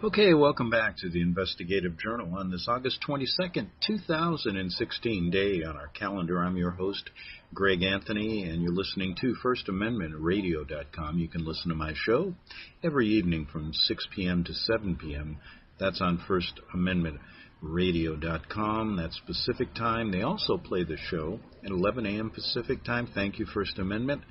Okay, welcome back to the Investigative Journal on this August 22nd, 2016 day on our calendar. I'm your host, Greg Anthony, and you're listening to FirstAmendmentRadio.com. You can listen to my show every evening from 6 p.m. to 7 p.m. That's on FirstAmendmentRadio.com. That's Pacific time. They also play the show at 11 a.m. Pacific time. Thank you, First Amendment.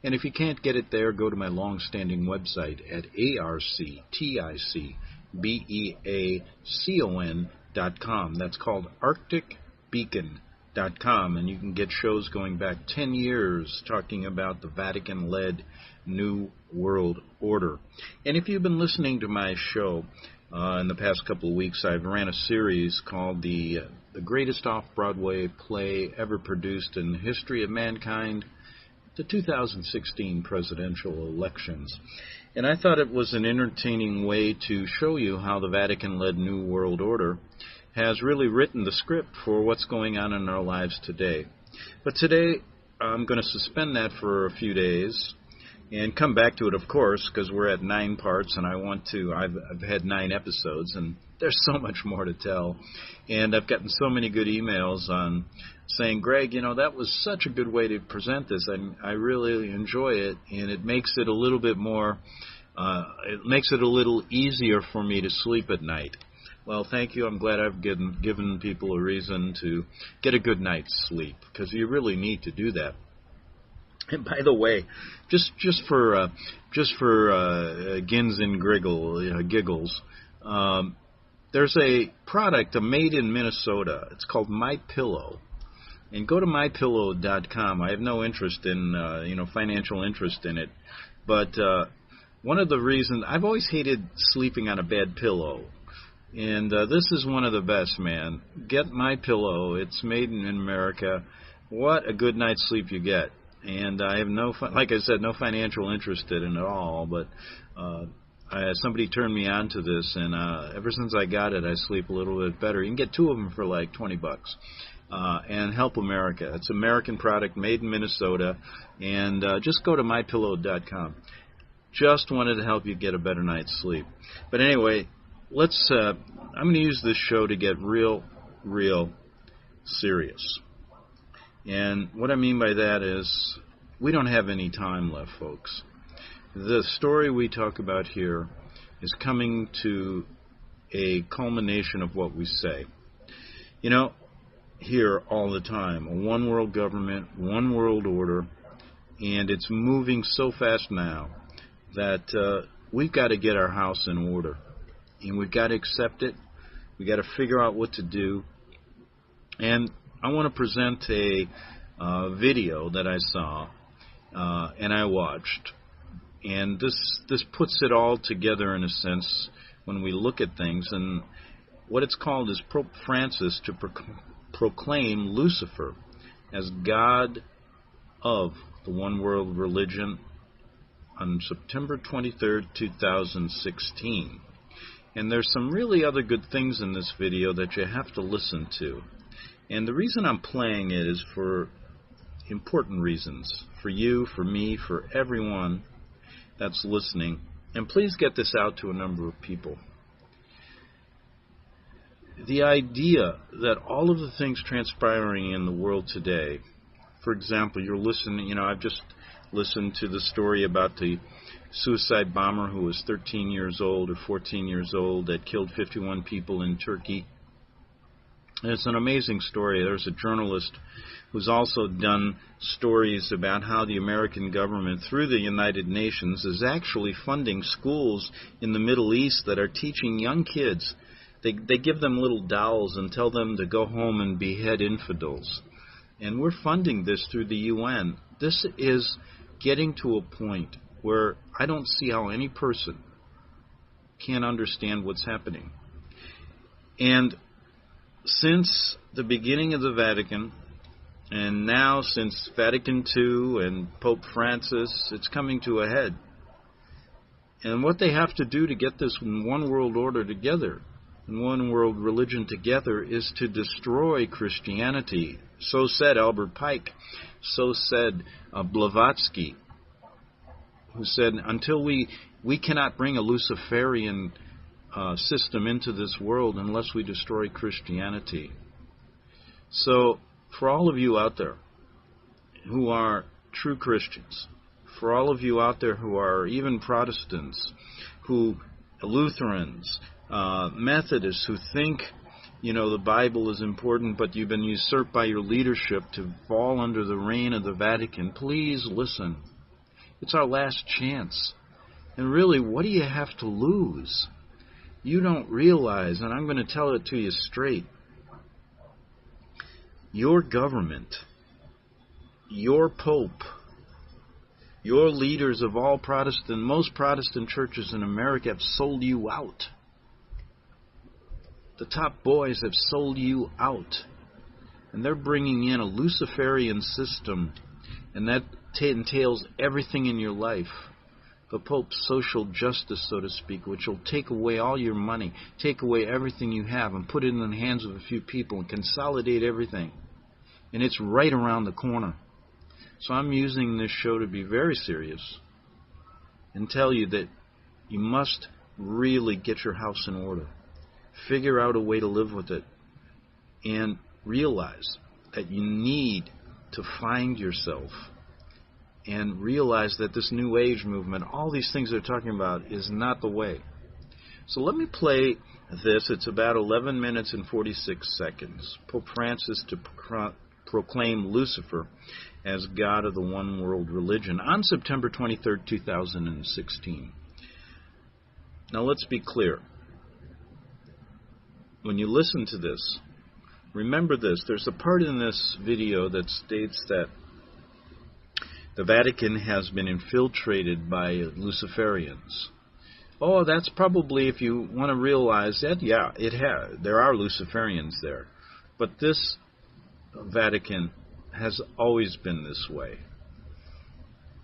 And if you can't get it there, go to my long-standing website at arcticbeacon.com. That's called arcticbeacon.com, and you can get shows going back 10 years talking about the Vatican-led New World Order. And if you've been listening to my show in the past couple of weeks, I've ran a series called the Greatest Off-Broadway Play Ever Produced in the History of Mankind, the 2016 presidential elections. And I thought it was an entertaining way to show you how the Vatican-led New World Order has really written the script for what's going on in our lives today. But today, I'm going to suspend that for a few days and come back to it, of course, because we're at 9 parts, and I've had 9 episodes, and there's so much more to tell. And I've gotten so many good emails on saying, Greg, that was such a good way to present this. I really enjoy it, and it makes it a little bit more, it makes it a little easier for me to sleep at night. Well, thank you. I'm glad I've given people a reason to get a good night's sleep, because you really need to do that. And by the way, just for gins and giggles, there's a product made in Minnesota. It's called MyPillow. And go to mypillow.com. I have no interest in, financial interest in it. But one of the reasons, I've always hated sleeping on a bad pillow. And this is one of the best, man. Get MyPillow. It's made in America. What a good night's sleep you get. And I have no financial interest in it at all. But somebody turned me on to this, and ever since I got it, I sleep a little bit better. You can get 2 of them for like $20. And help America. It's an American product made in Minnesota, and just go to mypillow.com. Just wanted to help you get a better night's sleep. But anyway, I'm going to use this show to get real serious. And what I mean by that is we don't have any time left, folks. The story we talk about here is coming to a culmination of what we say. Here all the time, a one world government, one world order, and it's moving so fast now that we've got to get our house in order, and we've got to accept it. We've got to figure out what to do. And I want to present a video that I saw and I watched, and this puts it all together in a sense when we look at things. And what it's called is Pope Francis to proclaim Lucifer as God of the one world religion on September 23rd, 2016. And there's some really other good things in this video that you have to listen to. And the reason I'm playing it is for important reasons. For you, for me, for everyone that's listening. And please get this out to a number of people. The idea that all of the things transpiring in the world today, for example, you're listening, I've just listened to the story about the suicide bomber who was 13 years old or 14 years old that killed 51 people in Turkey. And it's an amazing story. There's a journalist who's also done stories about how the American government, through the United Nations, is actually funding schools in the Middle East that are teaching young kids. They give them little dolls and tell them to go home and behead infidels. And we're funding this through the UN. This is getting to a point where I don't see how any person can understand what's happening. And since the beginning of the Vatican, and now since Vatican II and Pope Francis, it's coming to a head. And what they have to do to get this one world order together, and one world religion together, is to destroy Christianity. So said Albert Pike. So said Blavatsky, who said, until we cannot bring a Luciferian system into this world unless we destroy Christianity. So, for all of you out there who are true Christians, for all of you out there who are even Protestants, Lutherans, Methodists who think, the Bible is important, but you've been usurped by your leadership to fall under the reign of the Vatican, please listen. It's our last chance. And really, what do you have to lose? You don't realize, and I'm going to tell it to you straight, your government, your Pope, your leaders of most Protestant churches in America have sold you out. The top boys have sold you out. And they're bringing in a Luciferian system, and that entails everything in your life. The Pope's social justice, so to speak, which will take away all your money, take away everything you have, and put it in the hands of a few people and consolidate everything. And it's right around the corner. So I'm using this show to be very serious and tell you that you must really get your house in order. Figure out a way to live with it. And realize that you need to find yourself. And realize that this New Age movement, all these things they're talking about, is not the way. So let me play this. It's about 11 minutes and 46 seconds. Pope Francis to proclaim Lucifer as God of the one world religion on September 23rd, 2016. Now let's be clear. When you listen to this, remember this. There's a part in this video that states that the Vatican has been infiltrated by Luciferians. Oh, that's probably, if you want to realize that, yeah, it has. There are Luciferians there. But this Vatican has always been this way.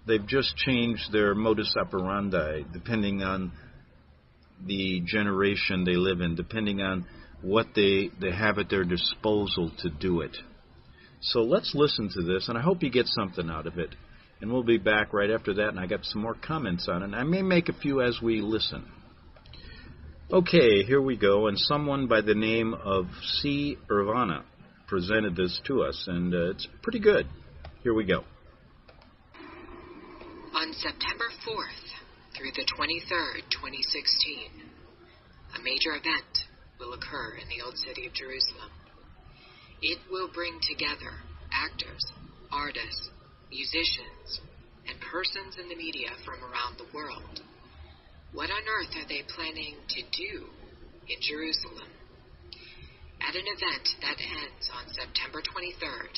They've just changed their modus operandi depending on the generation they live in, depending on what they have at their disposal to do it. So let's listen to this, and I hope you get something out of it. And we'll be back right after that, and I got some more comments on it. I may make a few as we listen. Okay, here we go. And someone by the name of C. Irvana presented this to us, and it's pretty good. Here we go. On September 4th through the 23rd, 2016, a major event will occur in the Old City of Jerusalem. It will bring together actors, artists, musicians, and persons in the media from around the world. What on earth are they planning to do in Jerusalem? At an event that ends on September 23rd,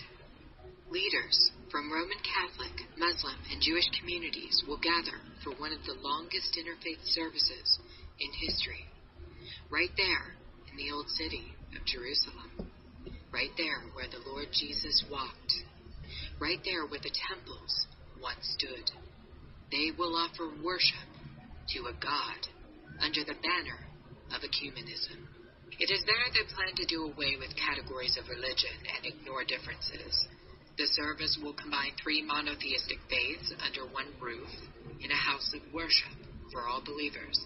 leaders from Roman Catholic, Muslim, and Jewish communities will gather for one of the longest interfaith services in history, right there in the Old City of Jerusalem, right there where the Lord Jesus walked, right there where the temples once stood. They will offer worship to a God under the banner of ecumenism. It is there they plan to do away with categories of religion and ignore differences. The service will combine three monotheistic faiths under one roof in a house of worship for all believers.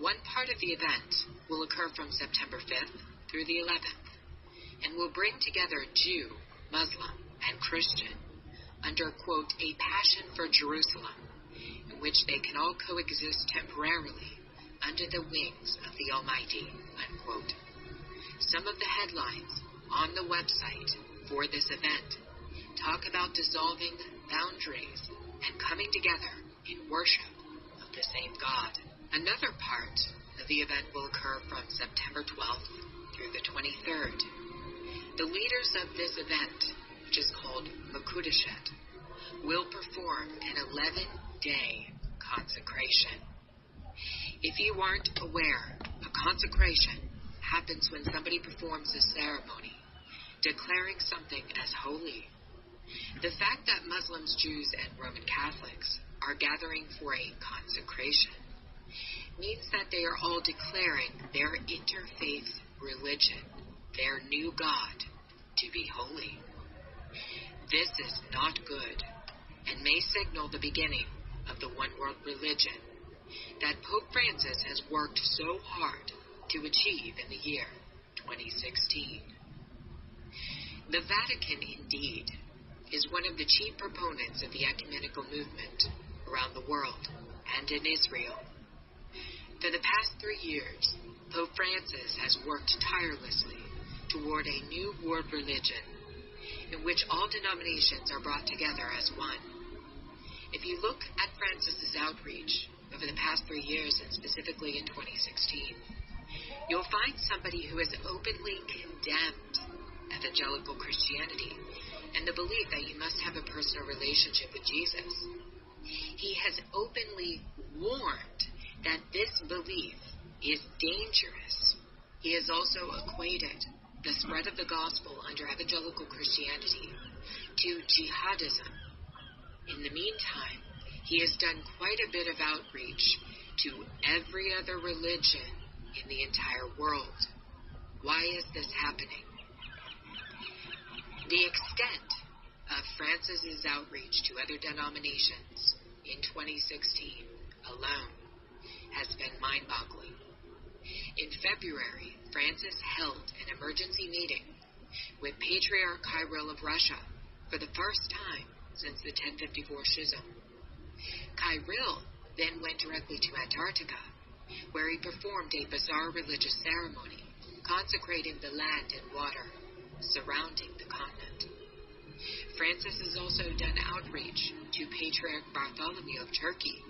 One part of the event will occur from September 5th through the 11th and will bring together Jew, Muslim, and Christian under, quote, a passion for Jerusalem, in which they can all coexist temporarily under the wings of the Almighty, unquote. Some of the headlines on the website for this event talk about dissolving boundaries and coming together in worship of the same God. Another part of the event will occur from September 12th through the 23rd. The leaders of this event, which is called Makudashet, will perform an 11-day consecration. If you aren't aware, a consecration happens when somebody performs a ceremony declaring something as holy. The fact that Muslims, Jews, and Roman Catholics are gathering for a consecration means that they are all declaring their interfaith religion, their new God, to be holy. This is not good and may signal the beginning of the one-world religion, that Pope Francis has worked so hard to achieve in the year 2016. The Vatican, indeed, is one of the chief proponents of the ecumenical movement around the world and in Israel. For the past 3 years, Pope Francis has worked tirelessly toward a new world religion in which all denominations are brought together as one. If you look at Francis's outreach over the past 3 years, and specifically in 2016, you'll find somebody who has openly condemned evangelical Christianity and the belief that you must have a personal relationship with Jesus. He has openly warned that this belief is dangerous. He has also equated the spread of the gospel under evangelical Christianity to jihadism. In the meantime, he has done quite a bit of outreach to every other religion in the entire world. Why is this happening? The extent of Francis's outreach to other denominations in 2016 alone has been mind-boggling. In February, Francis held an emergency meeting with Patriarch Kirill of Russia for the first time since the 1054 schism. Kirill then went directly to Antarctica, where he performed a bizarre religious ceremony consecrating the land and water surrounding the continent. Francis has also done outreach to Patriarch Bartholomew of Turkey,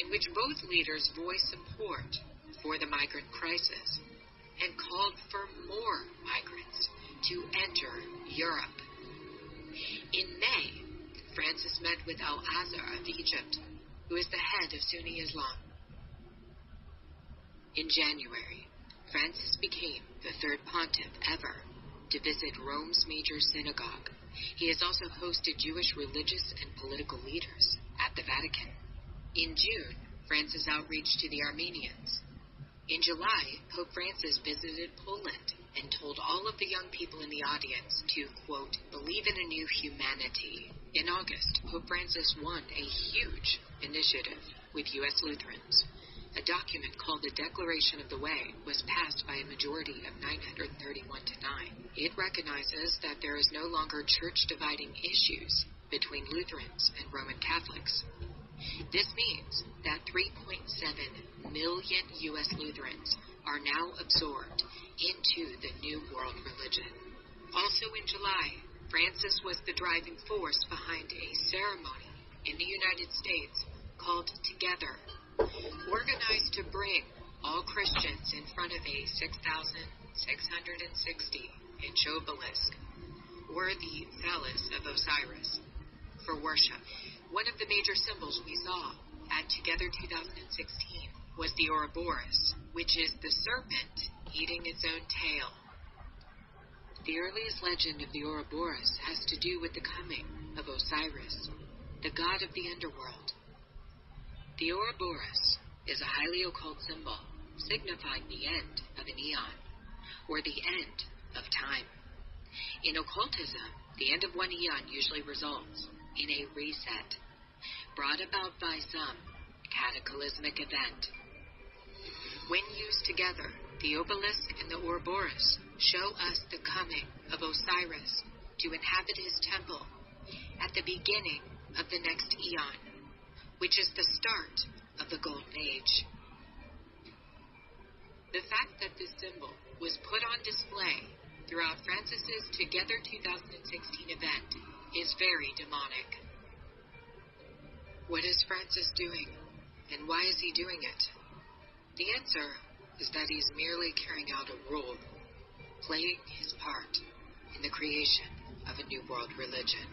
in which both leaders voiced support for the migrant crisis and called for more migrants to enter Europe. In May, Francis met with Al-Azhar of Egypt, who is the head of Sunni Islam. In January, Francis became the third pontiff ever to visit Rome's major synagogue. He has also hosted Jewish religious and political leaders at the Vatican. In June, Francis outreached to the Armenians. In July, Pope Francis visited Poland and told all of the young people in the audience to, quote, believe in a new humanity. In August, Pope Francis won a huge initiative with U.S. Lutherans. A document called the Declaration of the Way was passed by a majority of 931 to 9. It recognizes that there is no longer church-dividing issues between Lutherans and Roman Catholics. This means that 3.7 million U.S. Lutherans are now absorbed into the New World religion. Also in July, Francis was the driving force behind a ceremony in the United States called Together, organized to bring all Christians in front of a 6,660-inch obelisk, or the phallus of Osiris, for worship. One of the major symbols we saw at Together 2016 was the Ouroboros, which is the serpent eating its own tail. The earliest legend of the Ouroboros has to do with the coming of Osiris, the god of the underworld. The Ouroboros is a highly occult symbol signifying the end of an eon, or the end of time. In occultism, the end of one eon usually results in a reset, brought about by some cataclysmic event. When used together, the obelisk and the Ouroboros show us the coming of Osiris to inhabit his temple at the beginning of the next eon, which is the start of the Golden Age. The fact that this symbol was put on display throughout Francis's Together 2016 event is very demonic. What is Francis doing, and why is he doing it? The answer is that he's merely carrying out a role, playing his part in the creation of a new world religion.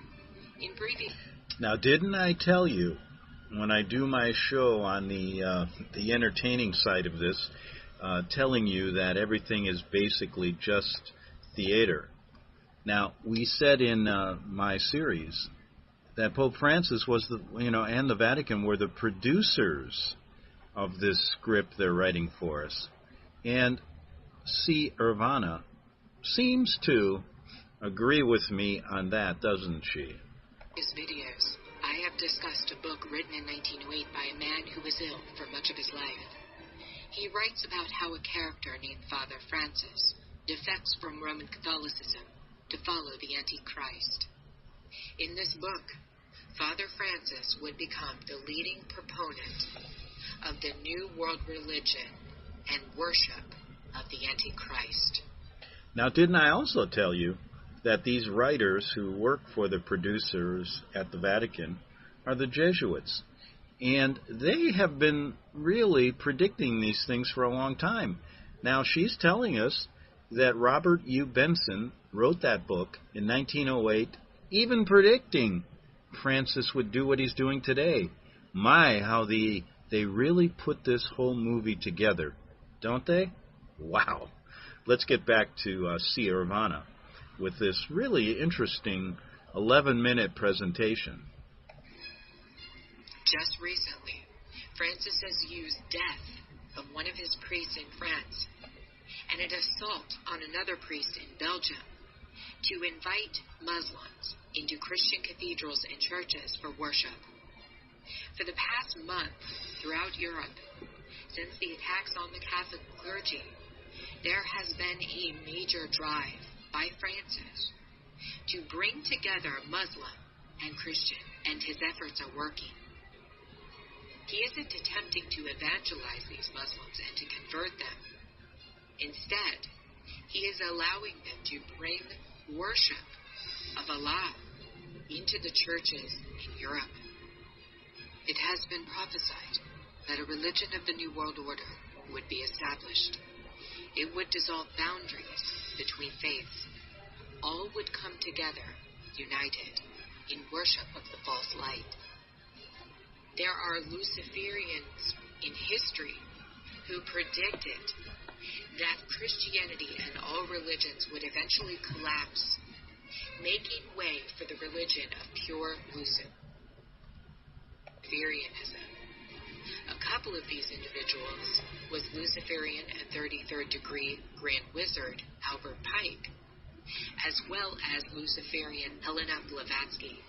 In previous... Now, didn't I tell you, when I do my show on the entertaining side of this, telling you that everything is basically just theater? Now, we said in my series that Pope Francis was and the Vatican were the producers of this script they're writing for us. And C. Irvana seems to agree with me on that, doesn't she? His videos, I I have discussed a book written in 1908 by a man who was ill for much of his life. He writes about how a character named Father Francis defects from Roman Catholicism to follow the Antichrist. In this book, Father Francis would become the leading proponent of the New World religion and worship of the Antichrist. Now, didn't I also tell you that these writers who work for the producers at the Vatican are the Jesuits? And they have been really predicting these things for a long time. Now, she's telling us that Robert U. Benson wrote that book in 1908, even predicting Francis would do what he's doing today. My, how they really put this whole movie together, don't they? Wow. Let's get back to Sierravana with this really interesting 11-minute presentation. Just recently, Francis has used death of one of his priests in France and an assault on another priest in Belgium to invite Muslims into Christian cathedrals and churches for worship. For the past month, throughout Europe, since the attacks on the Catholic clergy, there has been a major drive by Francis to bring together Muslim and Christian, and his efforts are working. He isn't attempting to evangelize these Muslims and to convert them. Instead, he is allowing them to bring worship of Allah into the churches in Europe. It has been prophesied that a religion of the New World Order would be established. It would dissolve boundaries between faiths. All would come together, united, in worship of the false light. There are Luciferians in history who predicted that Christianity and all religions would eventually collapse, making way for the religion of pure Luciferianism. A couple of these individuals was Luciferian and 33rd degree Grand Wizard Albert Pike, as well as Luciferian Helena Blavatsky.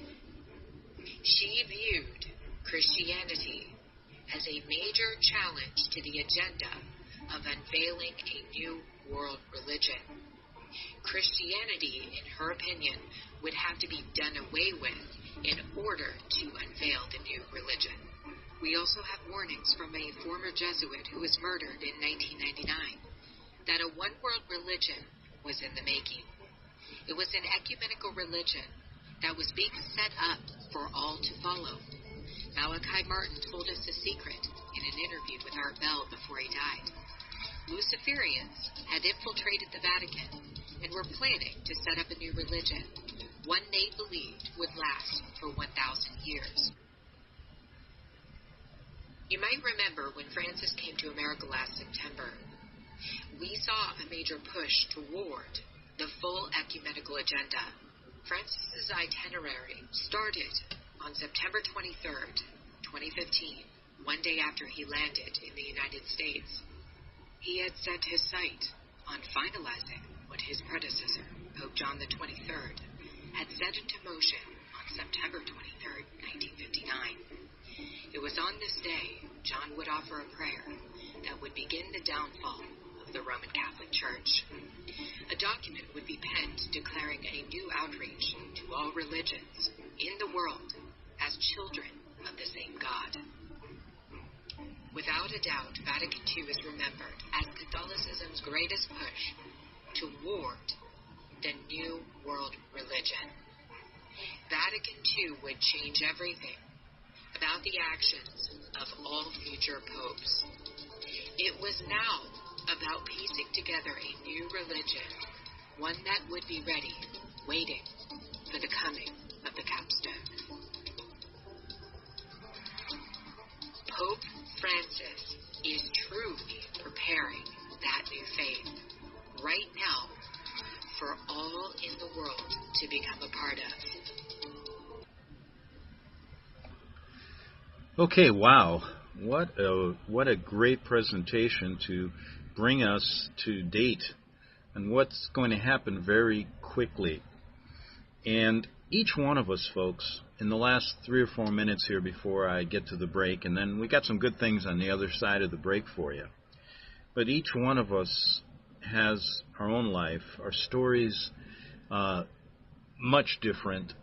She viewed Christianity as a major challenge to the agenda of unveiling a new world religion. Christianity, in her opinion, would have to be done away with in order to unveil the new religion. We also have warnings from a former Jesuit who was murdered in 1999 that a one-world religion was in the making. It was an ecumenical religion that was being set up for all to follow. Malachi Martin told us the secret in an interview with Art Bell before he died. Luciferians had infiltrated the Vatican and were planning to set up a new religion, one they believed would last for 1,000 years. You might remember when Francis came to America last September, we saw a major push toward the full ecumenical agenda. Francis's itinerary started on September 23rd, 2015, one day after he landed in the United States. He had set his sight on finalizing what his predecessor, Pope John the 23rd, had set into motion on September 23rd, 1959. It was on this day John would offer a prayer that would begin the downfall of the Roman Catholic Church. A document would be penned declaring a new outreach to all religions in the world as children of the same God. Without a doubt, Vatican II is remembered as Catholicism's greatest push toward the New World religion. Vatican II would change everything about the actions of all future popes. It was now about piecing together a new religion, one that would be ready, waiting for the coming of the capstone. Pope Francis is truly preparing that new faith right now for all in the world to become a part of. Okay, wow. What a great presentation to bring us to date on what's going to happen very quickly. And each one of us, folks, in the last 3 or 4 minutes here before I get to the break, and then we got some good things on the other side of the break for you. But each one of us has our own life, our stories, much different,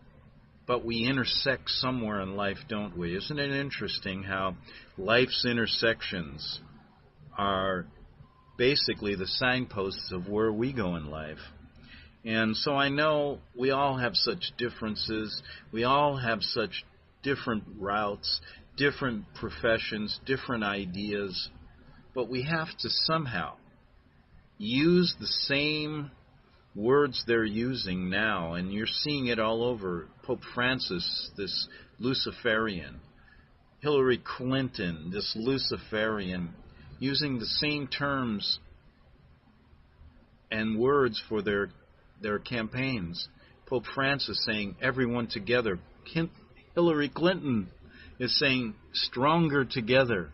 but we intersect somewhere in life, don't we? Isn't it interesting how life's intersections are basically the signposts of where we go in life? And so I know we all have such differences. We all have such different routes, different professions, different ideas. But we have to somehow use the same words they're using now. And you're seeing it all over. Pope Francis, this Luciferian. Hillary Clinton, this Luciferian, using the same terms and words for their campaigns. Pope Francis saying, everyone together. Hillary Clinton is saying, stronger together.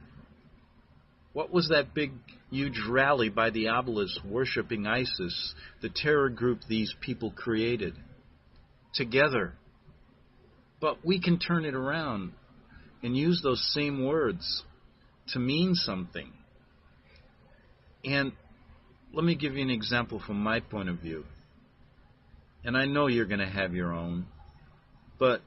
What was that big, huge rally by the obelisks worshiping ISIS, the terror group these people created? Together. But we can turn it around and use those same words to mean something. And let me give you an example from my point of view. And I know you're going to have your own. But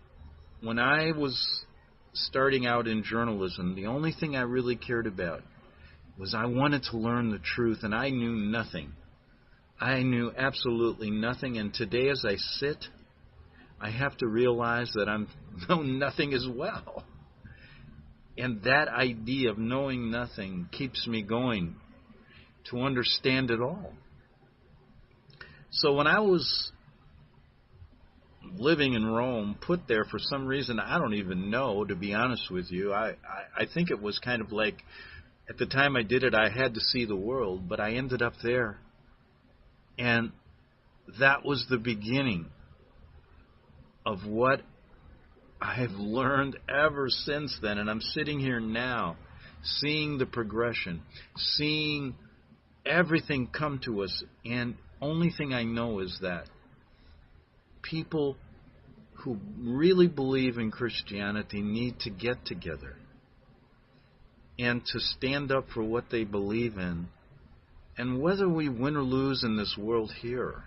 when I was starting out in journalism, the only thing I really cared about was I wanted to learn the truth, and I knew nothing. I knew absolutely nothing. And today as I sit, I have to realize that I know nothing as well. And that idea of knowing nothing keeps me going to understand it all. So when I was living in Rome, put there for some reason, I don't even know, to be honest with you. I think it was kind of like, at the time I did it, I had to see the world, but I ended up there. And that was the beginning of what I've learned ever since then. And I'm sitting here now, seeing the progression, seeing everything come to us, and only thing I know is that people who really believe in Christianity need to get together and to stand up for what they believe in. And whether we win or lose in this world here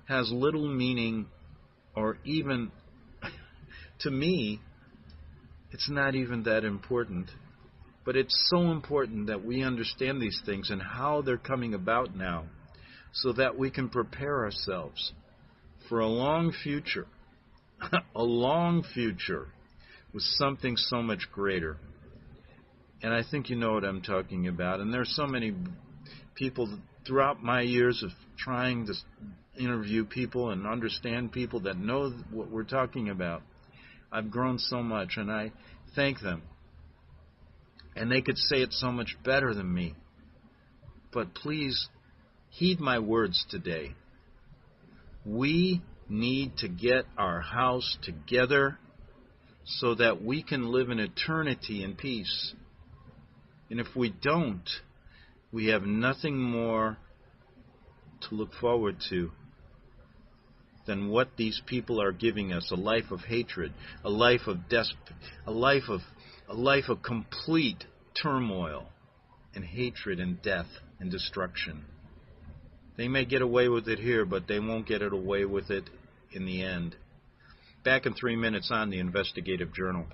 has little meaning, or even, to me, it's not even that important. But it's so important that we understand these things and how they're coming about now, so that we can prepare ourselves for a long future, a long future with something so much greater. And I think you know what I'm talking about. And there's so many people throughout my years of trying to interview people and understand people that know what we're talking about. I've grown so much, and I thank them. And they could say it so much better than me. But please heed my words today. We need to get our house together so that we can live in eternity in peace. And if we don't, we have nothing more to look forward to than what these people are giving us, a life of hatred, a life of a life of complete turmoil and hatred and death and destruction. They may get away with it here, but they won't get it away with it in the end. Back in 3 minutes on the Investigative Journal.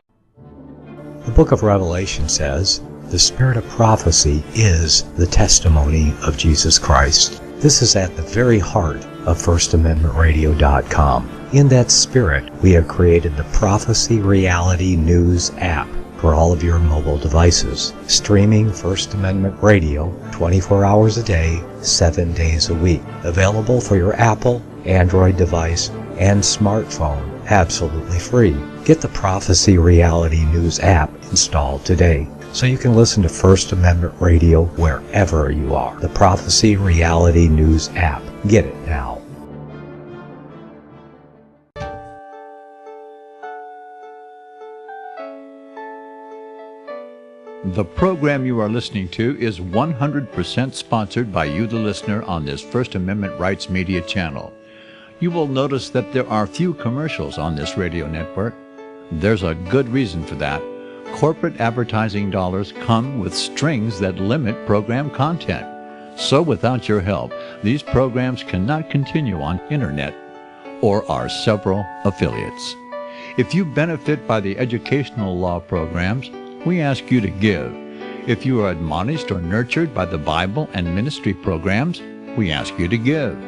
The book of Revelation says, the spirit of prophecy is the testimony of Jesus Christ. This is at the very heart of FirstAmendmentRadio.com. In that spirit, we have created the Prophecy Reality News app for all of your mobile devices, streaming First Amendment Radio 24 hours a day, 7 days a week. Available for your Apple, Android device, and smartphone, absolutely free. Get the Prophecy Reality News app installed today, so you can listen to First Amendment Radio wherever you are. The Prophecy Reality News app. Get it now. The program you are listening to is 100% sponsored by you, the listener, on this First Amendment Rights Media channel. you will notice that there are few commercials on this radio network. There's a good reason for that. Corporate advertising dollars come with strings that limit program content. So without your help, these programs cannot continue on Internet or our several affiliates. If you benefit by the educational law programs, we ask you to give. If you are admonished or nurtured by the Bible and ministry programs, we ask you to give.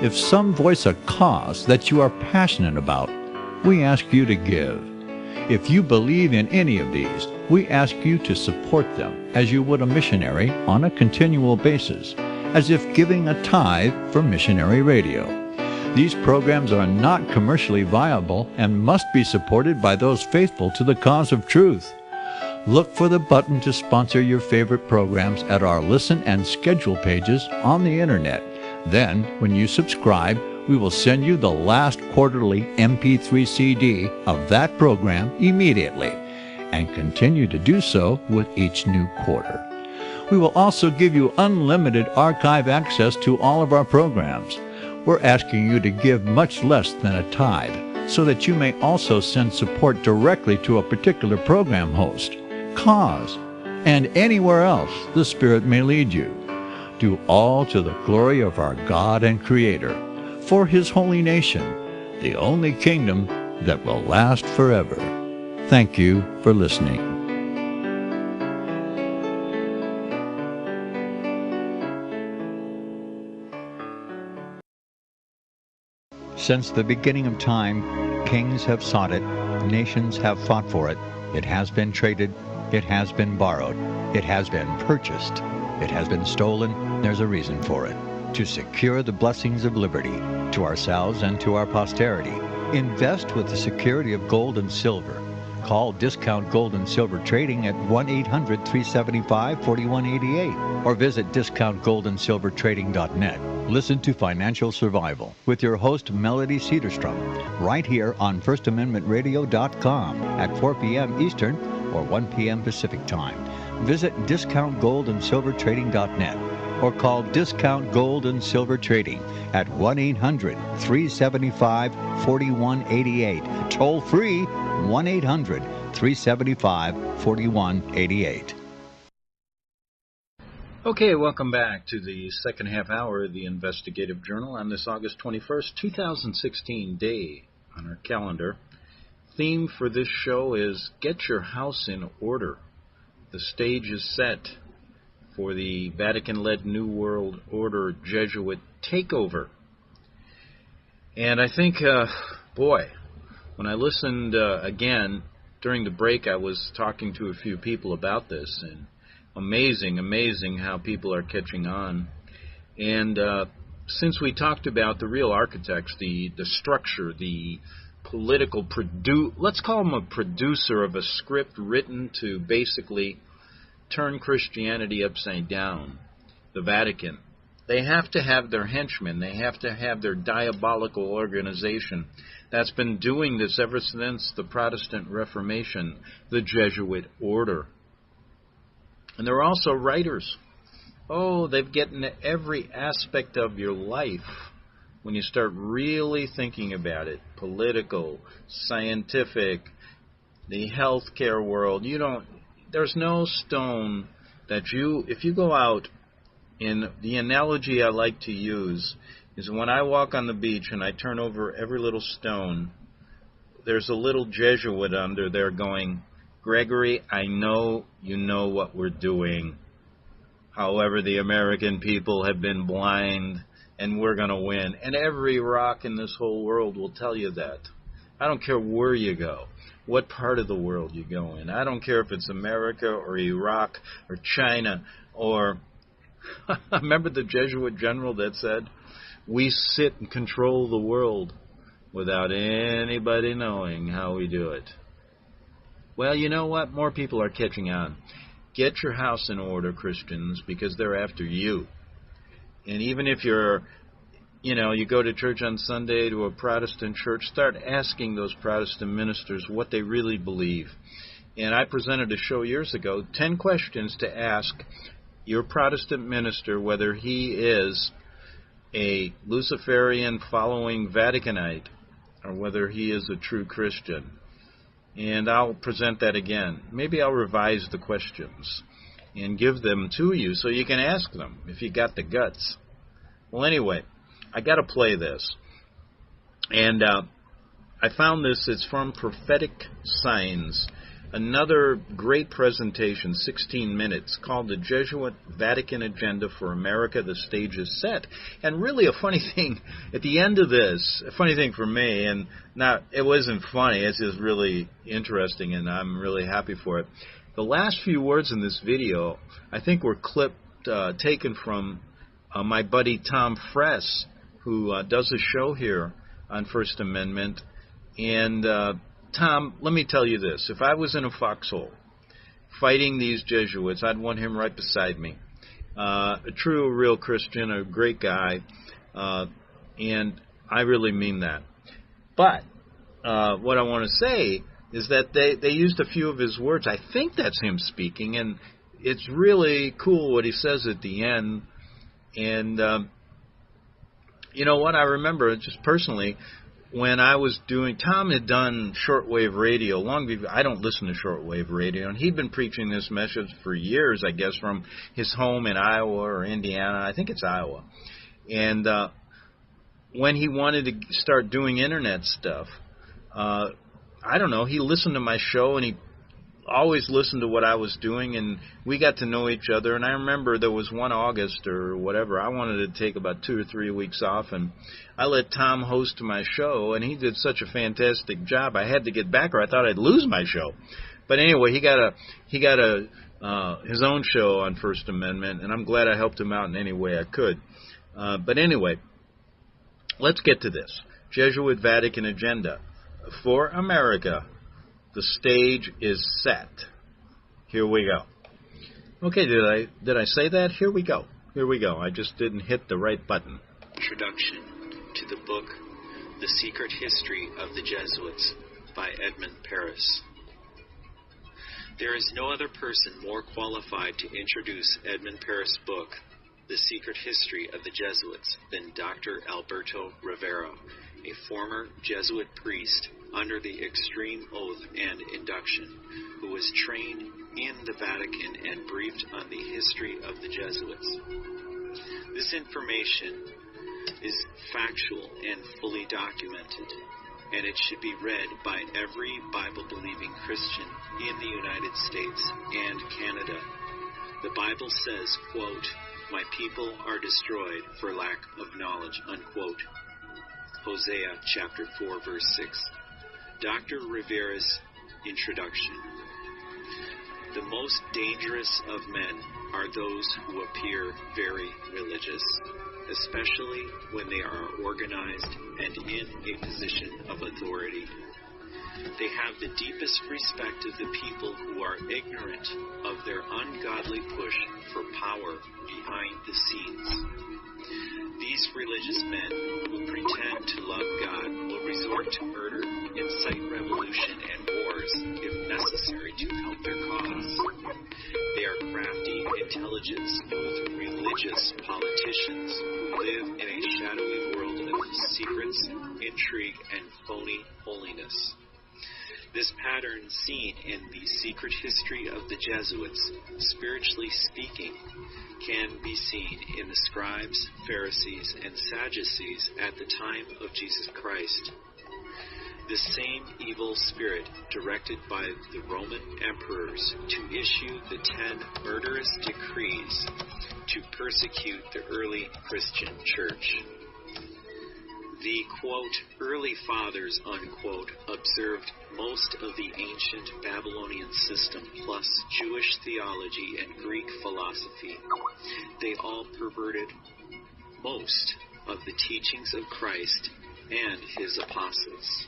If some voice a cause that you are passionate about, we ask you to give. If you believe in any of these, we ask you to support them as you would a missionary on a continual basis, as if giving a tithe for missionary radio. These programs are not commercially viable and must be supported by those faithful to the cause of truth. Look for the button to sponsor your favorite programs at our listen and schedule pages on the Internet. Then, when you subscribe, we will send you the last quarterly MP3 CD of that program immediately, and continue to do so with each new quarter. We will also give you unlimited archive access to all of our programs. We're asking you to give much less than a tithe, so that you may also send support directly to a particular program host, cause, and anywhere else the Spirit may lead you. Do all to the glory of our God and Creator, for His holy nation, the only kingdom that will last forever. Thank you for listening. Since the beginning of time, kings have sought it, nations have fought for it. It has been traded, it has been borrowed, it has been purchased, it has been stolen. There's a reason for it. To secure the blessings of liberty to ourselves and to our posterity, invest with the security of gold and silver. Call Discount Gold and Silver Trading at 1-800-375-4188 or visit discountgoldandsilvertrading.net. Listen to Financial Survival with your host Melody Cedarstrom right here on FirstAmendmentRadio.com at 4 p.m. Eastern or 1 p.m. Pacific Time. Visit discountgoldandsilvertrading.net or call Discount Gold and Silver Trading at 1-800-375-4188. Toll free 1-800-375-4188. Okay, welcome back to the second half hour of the Investigative Journal on this August 21st, 2016 day on our calendar. Theme for this show is Get Your House in Order. The stage is set for the Vatican-led New World Order Jesuit takeover. And I think, when I listened again during the break, I was talking to a few people about this, and amazing how people are catching on. And since we talked about the real architects, the structure, the political let's call him a producer of a script written to basically turn Christianity upside down, the Vatican. They have to have their henchmen. They have to have their diabolical organization that's been doing this ever since the Protestant Reformation, the Jesuit Order. And they're also writers. Oh, they've gotten every aspect of your life when you start really thinking about it. Political, scientific, the healthcare world. There's no stone that if you go out, in the analogy I like to use is when I walk on the beach and I turn over every little stone, there's a little Jesuit under there going, Gregory, I know you know what we're doing. However, the American people have been blind, and we're going to win. And every rock in this whole world will tell you that. I don't care where you go, what part of the world you go in. I don't care if it's America or Iraq or China or... Remember the Jesuit general that said, we sit and control the world without anybody knowing how we do it. Well, you know what? More people are catching on. Get your house in order, Christians, because they're after you. And even if you go to church on Sunday to a Protestant church, start asking those Protestant ministers what they really believe. And I presented a show years ago, 10 questions to ask your Protestant minister, whether he is a Luciferian following Vaticanite or whether he is a true Christian. And I'll present that again. Maybe I'll revise the questions and give them to you so you can ask them if you got the guts. Well, anyway, I got to play this. And I found this. It's from Prophetic Signs. Another great presentation, 16 minutes, called The Jesuit Vatican Agenda for America, The Stage is Set. And really a funny thing, at the end of this, a funny thing for me, and it wasn't funny, it's just really interesting, and I'm really happy for it. The last few words in this video, I think were taken from my buddy Tom Fress, who does a show here on First Amendment. And Tom, let me tell you this. If I was in a foxhole fighting these Jesuits, I'd want him right beside me. A true, real Christian, a great guy, and I really mean that. But what I want to say is that they used a few of his words. I think that's him speaking, and it's really cool what he says at the end. And you know what? I remember just personally, when I was Tom had done shortwave radio long before. I don't listen to shortwave radio, and he'd been preaching this message for years, I guess, from his home in Iowa or Indiana. I think it's Iowa. And when he wanted to start doing internet stuff, I don't know, he listened to my show, and he always listened to what I was doing, and we got to know each other. And I remember there was one August or whatever, I wanted to take about 2 or 3 weeks off, and I let Tom host my show, and he did such a fantastic job. I had to get back, or I thought I'd lose my show. But anyway, he got his own show on First Amendment, and I'm glad I helped him out in any way I could. But anyway, let's get to this. Jesuit Vatican Agenda for America. The stage is set. Here we go. Okay, did I say that? Here we go. Here we go. I just didn't hit the right button. Introduction to the book The Secret History of the Jesuits by Edmund Paris. There is no other person more qualified to introduce Edmund Paris' book, The Secret History of the Jesuits, than Dr. Alberto Rivera, a former Jesuit priest under the extreme oath and induction, who was trained in the Vatican and briefed on the history of the Jesuits. This information is factual and fully documented, and it should be read by every Bible-believing Christian in the United States and Canada. The Bible says, quote, "My people are destroyed for lack of knowledge," unquote. Hosea chapter 4, verse 6. Dr. Rivera's introduction. The most dangerous of men are those who appear very religious, especially when they are organized and in a position of authority. They have the deepest respect of the people who are ignorant of their ungodly push for power behind the scenes. These religious men who pretend to love God will resort to murder, incite revolution and wars if necessary to help their cause. They are crafty, intelligent, smooth, religious politicians who live in a shadowy world of secrets, intrigue, and phony holiness. This pattern seen in the secret history of the Jesuits, spiritually speaking, can be seen in the scribes, Pharisees, and Sadducees at the time of Jesus Christ. The same evil spirit directed by the Roman emperors to issue the 10 murderous decrees to persecute the early Christian church. The, quote, early fathers, unquote, observed most of the ancient Babylonian system plus Jewish theology and Greek philosophy. They all perverted most of the teachings of Christ and his apostles.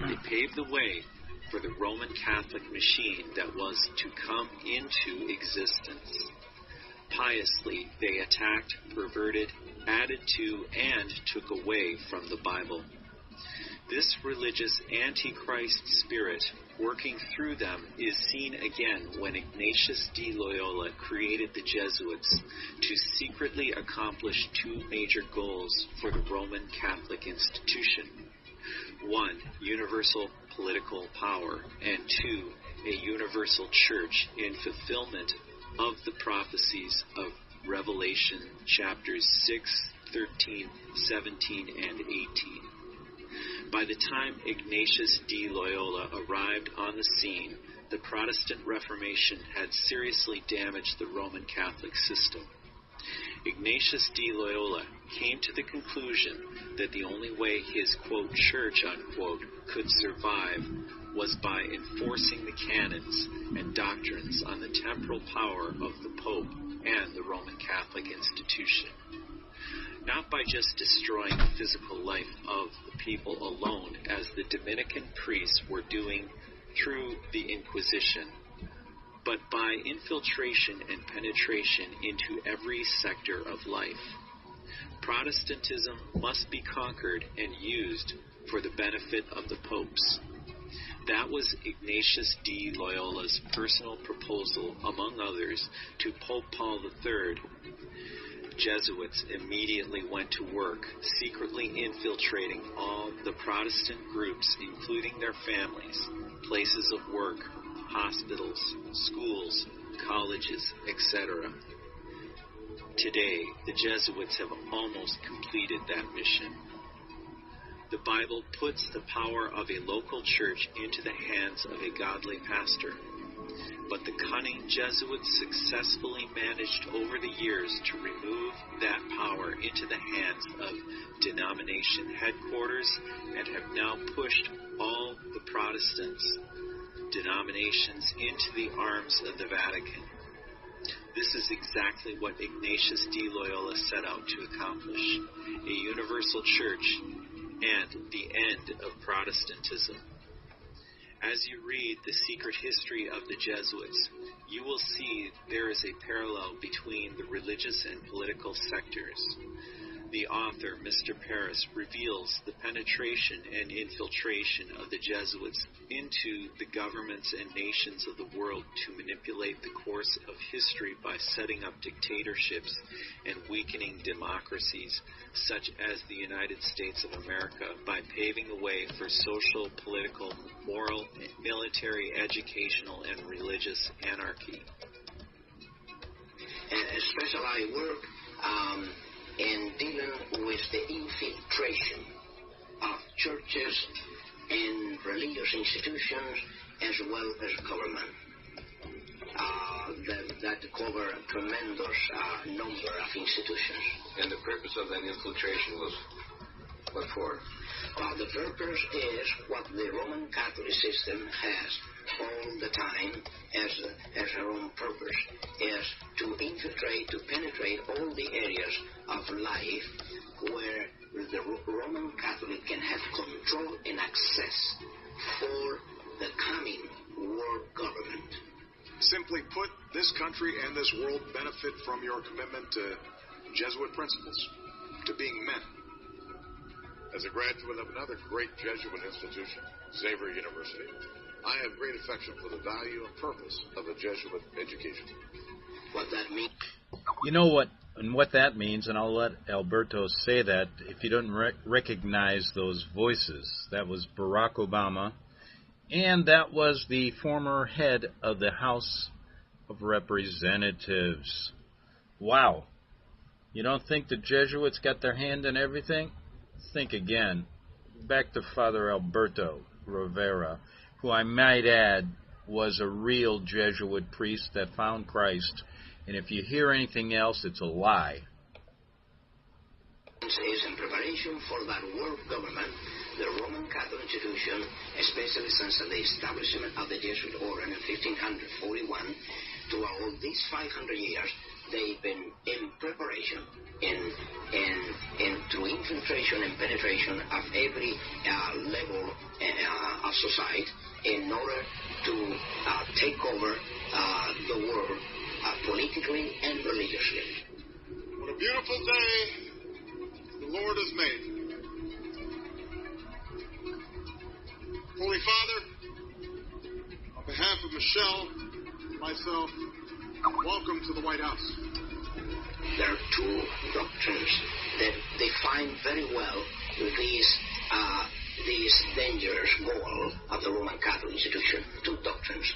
They paved the way for the Roman Catholic machine that was to come into existence. Piously, they attacked, perverted, added to, and took away from the Bible. This religious Antichrist spirit working through them is seen again when Ignatius de Loyola created the Jesuits to secretly accomplish two major goals for the Roman Catholic institution. One, universal political power, and two, a universal church in fulfillment of the prophecies of Revelation chapters 6, 13, 17, and 18. By the time Ignatius de Loyola arrived on the scene, the Protestant Reformation had seriously damaged the Roman Catholic system. Ignatius de Loyola came to the conclusion that the only way his, quote, church, unquote, could survive was by enforcing the canons and doctrines on the temporal power of the Pope and the Roman Catholic institution. Not by just destroying the physical life of the people alone, as the Dominican priests were doing through the Inquisition, but by infiltration and penetration into every sector of life. Protestantism must be conquered and used for the benefit of the popes. That was Ignatius de Loyola's personal proposal, among others, to Pope Paul III. Jesuits immediately went to work, secretly infiltrating all the Protestant groups, including their families, places of work, hospitals, schools, colleges, etc. Today, the Jesuits have almost completed that mission. The Bible puts the power of a local church into the hands of a godly pastor. But the cunning Jesuits successfully managed over the years to remove that power into the hands of denomination headquarters and have now pushed all the Protestant denominations into the arms of the Vatican. This is exactly what Ignatius de Loyola set out to accomplish: a universal church and the end of Protestantism. As you read the secret history of the Jesuits, you will see there is a parallel between the religious and political sectors. The author, Mr. Paris, reveals the penetration and infiltration of the Jesuits into the governments and nations of the world to manipulate the course of history by setting up dictatorships and weakening democracies, such as the United States of America, by paving the way for social, political, moral, military, educational, and religious anarchy. Especially work in dealing with the infiltration of churches and religious institutions as well as government. That cover a tremendous number of institutions. And the purpose of that infiltration was what for? The purpose is what the Roman Catholic system has all the time as her own purpose, is to infiltrate, to penetrate all the areas of life where the Roman Catholic can have control and access for the coming world government. Simply put, this country and this world benefit from your commitment to Jesuit principles, to being men. As a graduate of another great Jesuit institution, Xavier University, I have great affection for the value and purpose of a Jesuit education. What that means? You know what that means, and I'll let Alberto say that. If you don't recognize those voices, that was Barack Obama, and that was the former head of the House of Representatives. Wow. You don't think the Jesuits got their hand in everything? Think again. Back to Father Alberto Rivera, who I might add was a real Jesuit priest that found Christ. And if you hear anything else, it's a lie. Is in preparation for that world government, the Roman Catholic institution, especially since the establishment of the Jesuit Order in 1541, throughout these 500 years, they've been in preparation through infiltration and penetration of every level of society in order to take over the world politically and religiously. What a beautiful day the Lord has made. Holy Father, on behalf of Michelle, myself, welcome to the White House. There are two doctrines that define very well this dangerous goal of the Roman Catholic institution. Two doctrines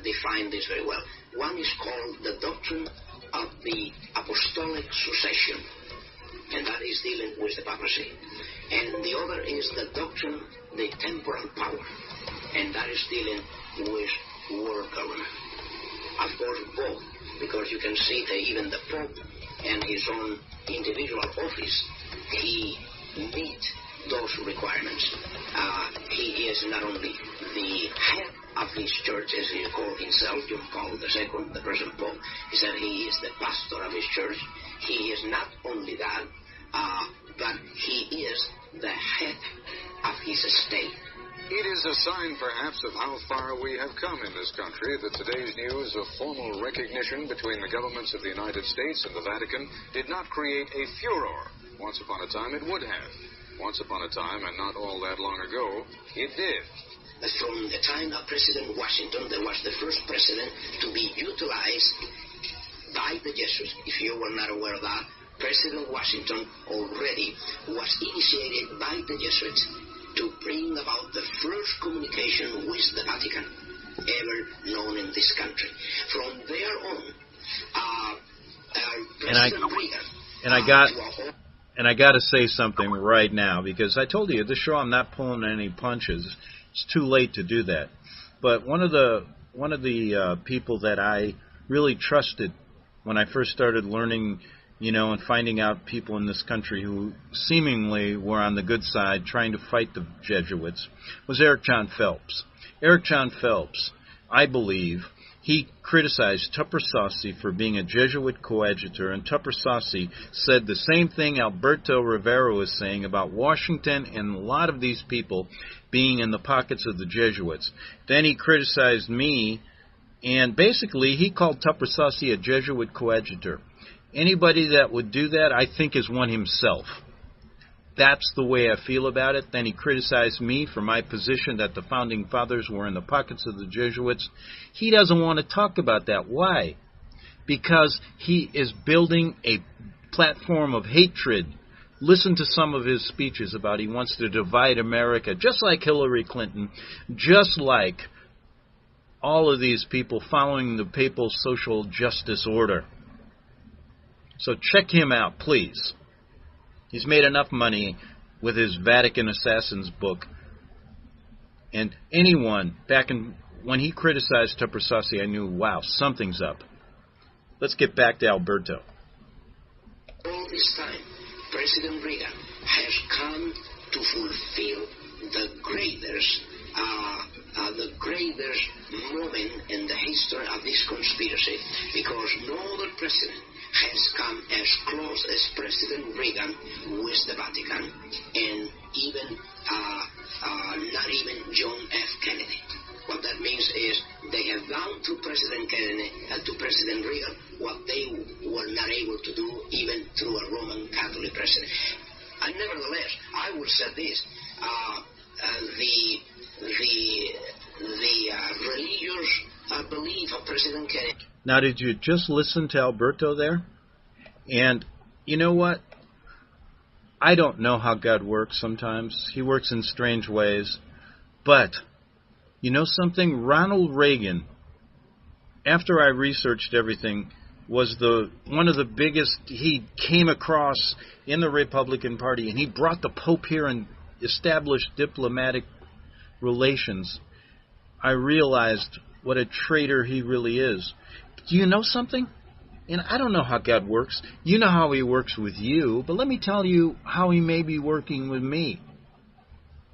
define this very well. One is called the doctrine of the apostolic succession, and that is dealing with the papacy. And the other is the doctrine, the temporal power, and that is dealing with world government. Of course, both, because you can see that even the Pope and his own individual office, he meets those requirements. He is not only the head of his church, as he called himself, John Paul II, the present Pope. He said he is the pastor of his church. He is not only that, but he is the head of his state. It is a sign, perhaps, of how far we have come in this country that today's news of formal recognition between the governments of the United States and the Vatican did not create a furor. Once upon a time, it would have. Once upon a time, and not all that long ago, it did. From the time of President Washington, there was the first president to be utilized by the Jesuits. If you were not aware of that, President Washington already was initiated by the Jesuits to bring about the first communication with the Vatican ever known in this country. From there on, President Reagan... And I got to say something right now, because I told you, this show I'm not pulling any punches. It's too late to do that. But one of the people that I really trusted when I first started learning, and finding out people in this country who seemingly were on the good side trying to fight the Jesuits, was Eric John Phelps. Eric John Phelps, I believe, he criticized Tupper Saucy for being a Jesuit coadjutor, and Tupper Saucy said the same thing Alberto Rivera was saying about Washington and a lot of these people being in the pockets of the Jesuits. Then he criticized me, and basically he called Tupper Saucy a Jesuit coadjutor. Anybody that would do that, I think, is one himself. That's the way I feel about it. Then he criticized me for my position that the Founding Fathers were in the pockets of the Jesuits. He doesn't want to talk about that. Why? Because he is building a platform of hatred. Listen to some of his speeches about he wants to divide America, just like Hillary Clinton, just like all of these people following the papal social justice order. So check him out, please. He's made enough money with his Vatican Assassins book. And anyone, when he criticized Tupper Saucy, I knew, wow, something's up. Let's get back to Alberto. All this time, President Reagan has come to fulfill the greatest moment in the history of this conspiracy, because no other president has come as close as President Reagan with the Vatican, and not even John F. Kennedy. What that means is they have done to President Kennedy and to President Reagan what they were not able to do even through a Roman Catholic president. And nevertheless, I will say this: the religious belief of President Kennedy. Now, did you just listen to Alberto there? And you know what? I don't know how God works sometimes. He works in strange ways. But, you know something? Ronald Reagan, after I researched everything, was one of the biggest he came across in the Republican Party. And he brought the Pope here and established diplomatic relations. I realized what a traitor he really is. Do you know something? And I don't know how God works. You know how he works with you, but let me tell you how he may be working with me.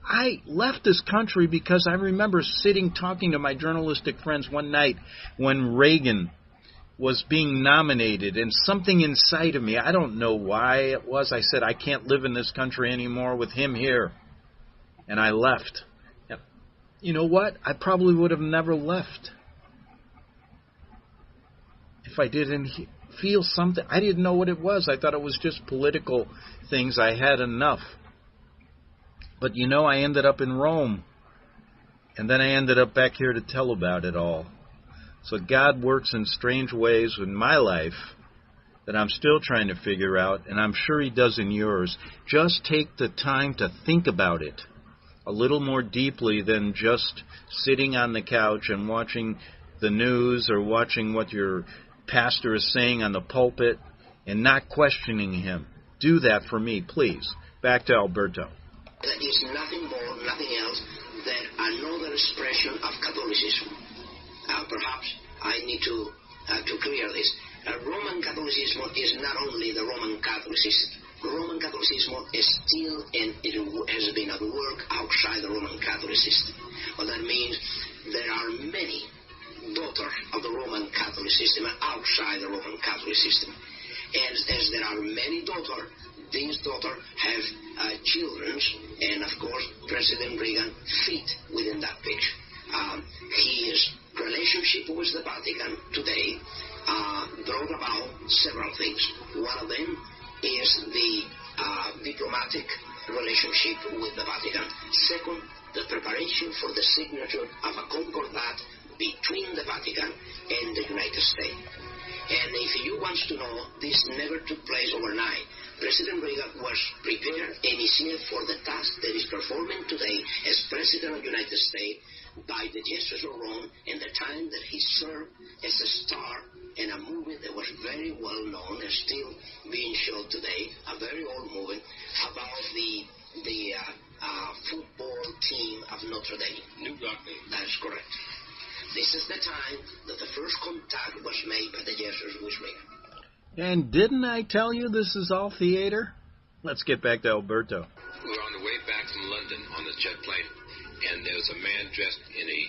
I left this country because I remember sitting talking to my journalistic friends one night when Reagan was being nominated, and something inside of me, I don't know why it was, I said, I can't live in this country anymore with him here. And I left. You know what? I probably would have never left if I didn't feel something. I didn't know what it was. I thought it was just political things. I had enough. But I ended up in Rome. And then I ended up back here to tell about it all. So God works in strange ways in my life that I'm still trying to figure out, and I'm sure He does in yours. Just take the time to think about it a little more deeply than just sitting on the couch and watching the news or watching what your pastor is saying on the pulpit and not questioning him. Do that for me, please. Back to Alberto. That is nothing more, nothing else than another expression of Catholicism. Perhaps I need to clear this. Roman Catholicism is not only the Roman Catholic system. Roman Catholicism is still, and it has been at work outside the Roman Catholic system. Well, that means there are many daughters of the Roman Catholic system outside the Roman Catholic system. And as there are many daughters, these daughters have children, and of course President Reagan fit within that picture. His relationship with the Vatican today brought about several things. One of them is the diplomatic relationship with the Vatican. Second, the preparation for the signature of a concordat between the Vatican and the United States. And if you want to know, this never took place overnight. President Reagan was prepared and is here for the task that is performing today as President of the United States by the Jesuit Order and the time that he served as a star in a movie that was very well known and still being shown today, a very old movie about the football team of Notre Dame. New Rodney. That's correct. This is the time that the first contact was made by the Jesuits with Reagan. And didn't I tell you this is all theater? Let's get back to Alberto. We were on the way back from London on the jet plane, and there was a man dressed in a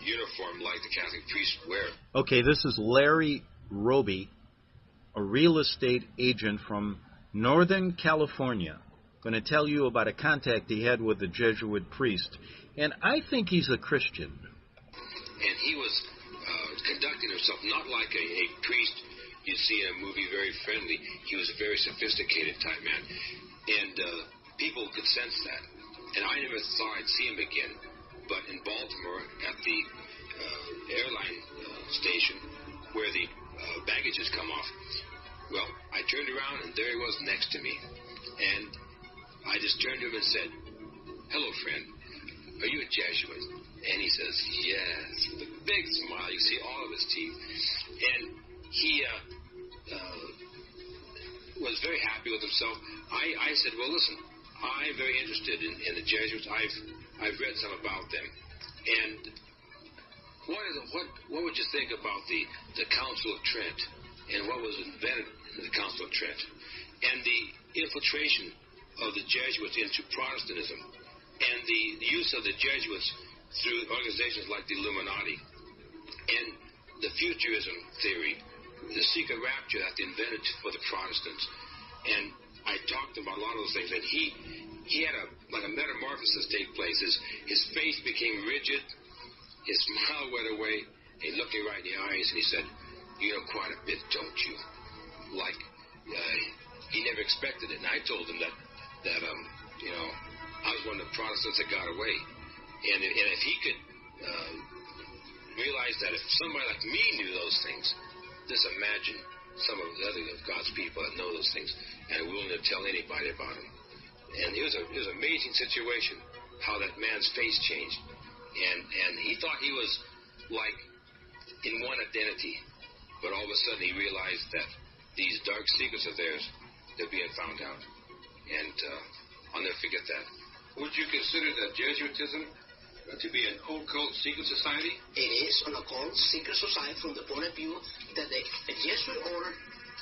uniform like the Catholic priests wear. Okay, this is Larry Roby, a real estate agent from Northern California, going to tell you about a contact he had with a Jesuit priest. And I think he's a Christian. And he was conducting himself not like a priest you see in a movie, very friendly. He was a very sophisticated type man. And people could sense that. And I never thought I'd see him again. But in Baltimore, at the airline station, where the baggages come off, well, I turned around, and there he was next to me. And I just turned to him and said, "Hello, friend. Are you a Jesuit?" And he says, "Yes," with a big smile. You see all of his teeth. And he was very happy with himself. I said, "Well, listen, I'm very interested in the Jesuits. I've read some about them. And what would you think about the Council of Trent and what was invented in the Council of Trent and the infiltration of the Jesuits into Protestantism and the use of the Jesuits through organizations like the Illuminati and the futurism theory, the secret rapture that they invented for the Protestants?" And I talked about a lot of those things, and he had a metamorphosis take place. His face became rigid, his smile went away, and he looked me right in the eyes, and he said, "You know quite a bit, don't you?" Like he never expected it. And I told him that I was one of the Protestants that got away, and if he could realize that if somebody like me knew those things, just imagine some of the other of God's people that know those things and are willing to tell anybody about them. And it was an amazing situation how that man's face changed, and he thought he was like in one identity, but all of a sudden he realized that these dark secrets of theirs, they're being found out, and I'll never forget that. Would you consider that Jesuitism to be an occult secret society? It is an occult secret society from the point of view that the Jesuit Order,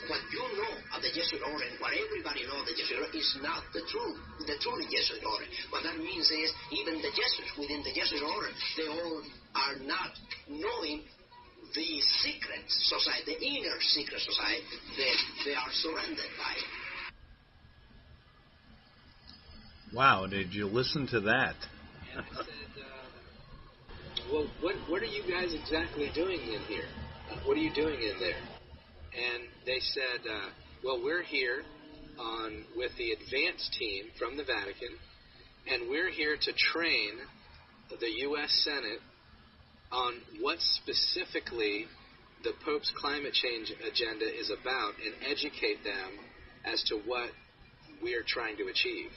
what you know of the Jesuit Order and what everybody knows of the Jesuit Order is not the true Jesuit Order. What that means is even the Jesuits within the Jesuit Order, they all are not knowing the secret society, the inner secret society that they are surrounded by. Wow, did you listen to that? And I said, well, what are you guys exactly doing in here? What are you doing in there? And they said, well, we're here with the advance team from the Vatican, and we're here to train the U.S. Senate on what specifically the Pope's climate change agenda is about and educate them as to what we're trying to achieve.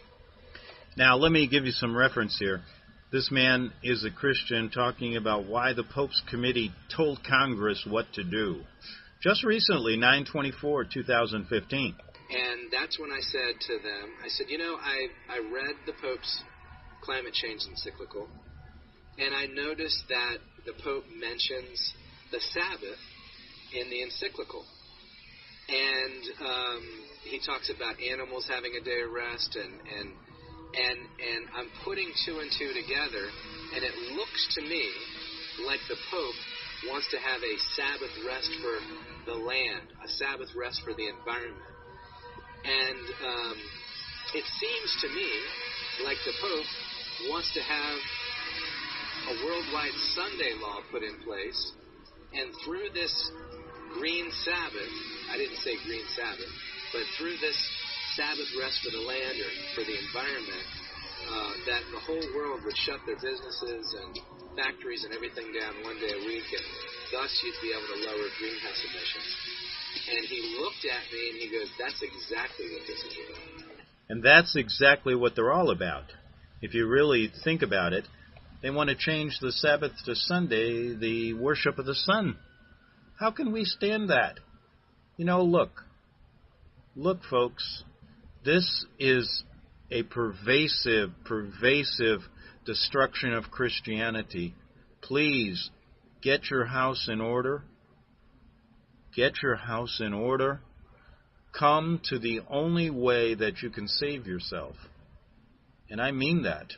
Now, let me give you some reference here. This man is a Christian talking about why the Pope's committee told Congress what to do. Just recently, 9/24/2015. And that's when I said to them, I said, I read the Pope's climate change encyclical, and I noticed that the Pope mentions the Sabbath in the encyclical. And he talks about animals having a day of rest, and I'm putting two and two together, and it looks to me like the Pope wants to have a Sabbath rest for the land, a Sabbath rest for the environment. And it seems to me like the Pope wants to have a worldwide Sunday law put in place, and through this Green Sabbath, I didn't say Green Sabbath, but through this Sabbath rest for the land or for the environment, that the whole world would shut their businesses and factories and everything down one day a week, and thus you'd be able to lower greenhouse emissions. And he looked at me and he goes, that's exactly what this is about. And that's exactly what they're all about. If you really think about it, they want to change the Sabbath to Sunday, the worship of the sun. How can we stand that? Look, folks, this is a pervasive destruction of Christianity. Please, get your house in order. Get your house in order. Come to the only way that you can save yourself. And I mean that.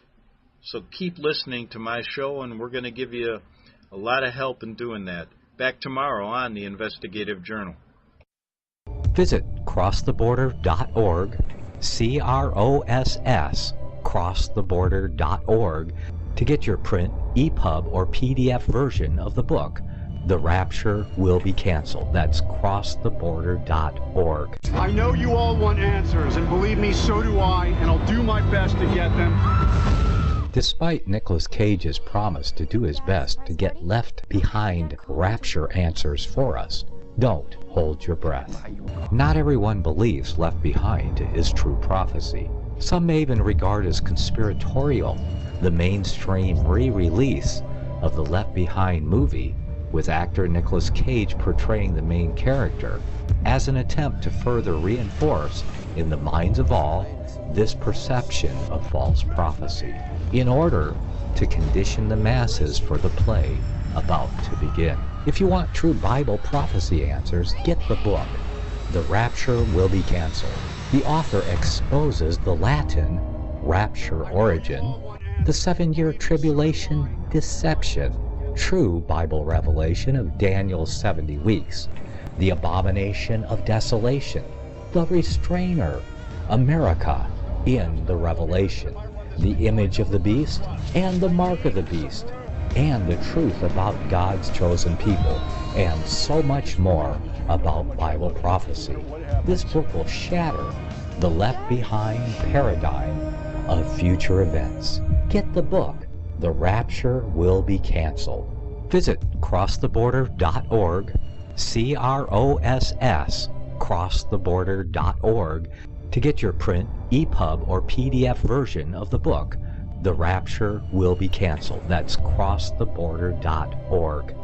So keep listening to my show, and we're going to give you a lot of help in doing that. Back tomorrow on the Investigative Journal. Visit crosstheborder.org, CROSS, crosstheborder.org, to get your print, EPUB, or PDF version of the book, The Rapture Will Be Canceled. That's crosstheborder.org. I know you all want answers, and believe me, so do I, and I'll do my best to get them. Despite Nicolas Cage's promise to do his best to get left behind rapture answers for us, don't hold your breath. Not everyone believes Left Behind is true prophecy. Some may even regard as conspiratorial the mainstream re-release of the Left Behind movie with actor Nicolas Cage portraying the main character as an attempt to further reinforce in the minds of all this perception of false prophecy in order to condition the masses for the play about to begin. If you want true Bible prophecy answers, get the book, The Rapture Will Be Canceled. The author exposes the Latin rapture origin, the 7-year tribulation deception, true Bible revelation of Daniel's 70 weeks, the abomination of desolation, the restrainer, America in the Revelation, the image of the beast and the mark of the beast, and the truth about God's chosen people, and so much more about Bible prophecy. This book will shatter the Left Behind paradigm of future events. Get the book, The Rapture Will Be Canceled. Visit crosstheborder.org, CROSS, crosstheborder.org, to get your print, EPUB, or PDF version of the book, The Rapture Will Be Canceled. That's crosstheborder.org.